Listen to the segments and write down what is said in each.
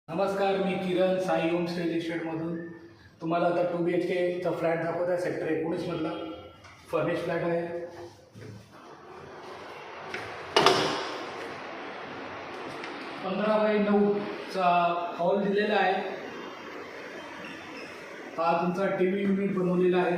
नमस्कार, मी किरण साई होमस्टे इस्टेटमधून तुम्हाला आता 2 BHKचा फ्लॅट दाखवत आहे. सेक्टर 19 मधला फर्निश फ्लॅट आहे. 15x9चा हॉल दिलेला आहे. हा तुमचा टीव्ही युनिट बनवलेला आहे.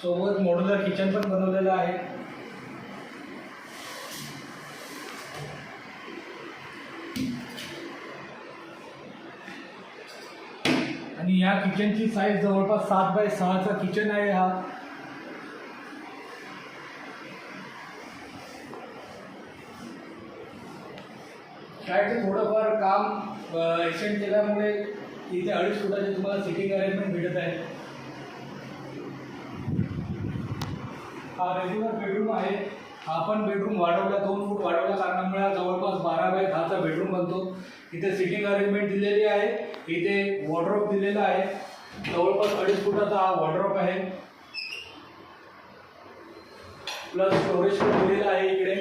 सोबत मॉड्युलर किचन पण बनवलेलं आहे. आणि या किचनची साईज जवळपास 7x6चा किचन आहे. हा फ्लॅटचं थोडंफार काम एक्सटेंड केल्यामुळे इथे 2.5 फुटाचे तुम्हाला सिटिंग अरेंजमेंट भेटत आहे. हा रेग्युलर बेडरूम आहे. हा पण बेडरूम वाढवला, 2 फूट वाढवल्या कारणामुळे जवळपास 12x10चा बेडरूम बनतो. इथे सिटिंग अरेंजमेंट दिलेली आहे. इथे वॉर्डरोब दिलेला आहे. जवळपास 2.5 फुटाचा हा वॉर्डरोब आहे. प्लस स्टोरेज पण दिलेला आहे. इकडे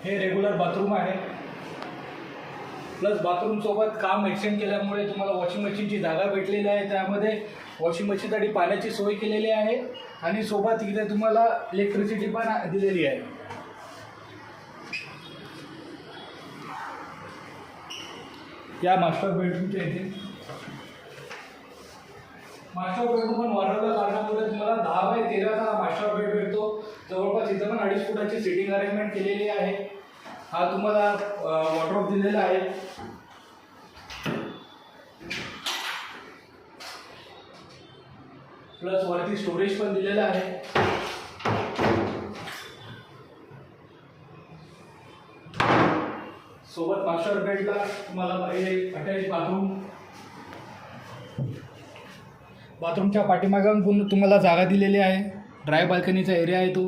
हे रेग्युलर बाथरूम आहे. प्लस बाथरूम सोबत काम एक्सटेंड केल्यामुळे तुम्हाला वॉशिंग मशीनची जागा भेटलेली आहे. त्यामध्ये वॉशिंग मशीनसाठी पाण्याची सोय केलेली आहे आणि सोबत इथे तुम्हाला इलेक्ट्रिसिटी पण दिलेली आहे. या मास्टर बेडरूमच्या इथे मास्टर बेडरूम पण वाढवल्या कारणामुळे तुम्हाला 10x13चा मास्टर बेड भेटतो. जवळपास इथं पण 2.5 फुटाची सिटिंग अरेंजमेंट केलेली आहे. हा तुम्हाला वॉर्डरोब दिलेला आहे. प्लस वरती स्टोरेज पण दिलेला आहे. सोबत मास्टर बेडला तुम्हाला अटॅच बाथरूमच्या पाठीमागून तुम्हाला जागा दिलेली आहे. ड्राय बाल्कनीचा एरिया आहे तो.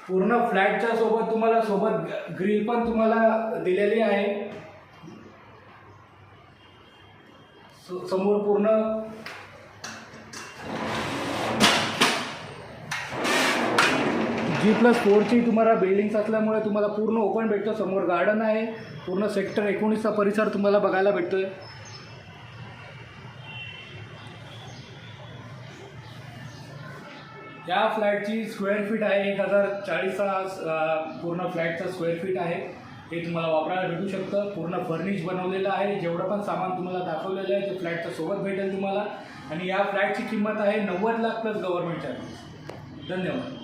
पूर्ण फ्लॅटच्या सोबत ग्रिल पण तुम्हाला दिलेली आहे. समोर पूर्ण G+4ची तुम्हाला बिल्डिंग्स असल्यामुळे तुम्हाला पूर्ण ओपन भेटतं. समोर गार्डन आहे. पूर्ण सेक्टर 19चा परिसर तुम्हाला बघायला भेटतोय. या फ्लॅटची स्क्वेअर फीट आहे 1040चा पूर्ण फ्लॅटचा स्क्वेअर फीट आहे. हे तुम्हाला वापरायला भेटू शकतं. पूर्ण फर्निश बनवलेलं आहे. जेवढं पण सामान तुम्हाला दाखवलेलं आहे ते फ्लॅटच्या सोबत भेटेल तुम्हाला. आणि या फ्लॅटची किंमत आहे 90 लाख प्लस गव्हर्नमेंट चार्जेस. धन्यवाद.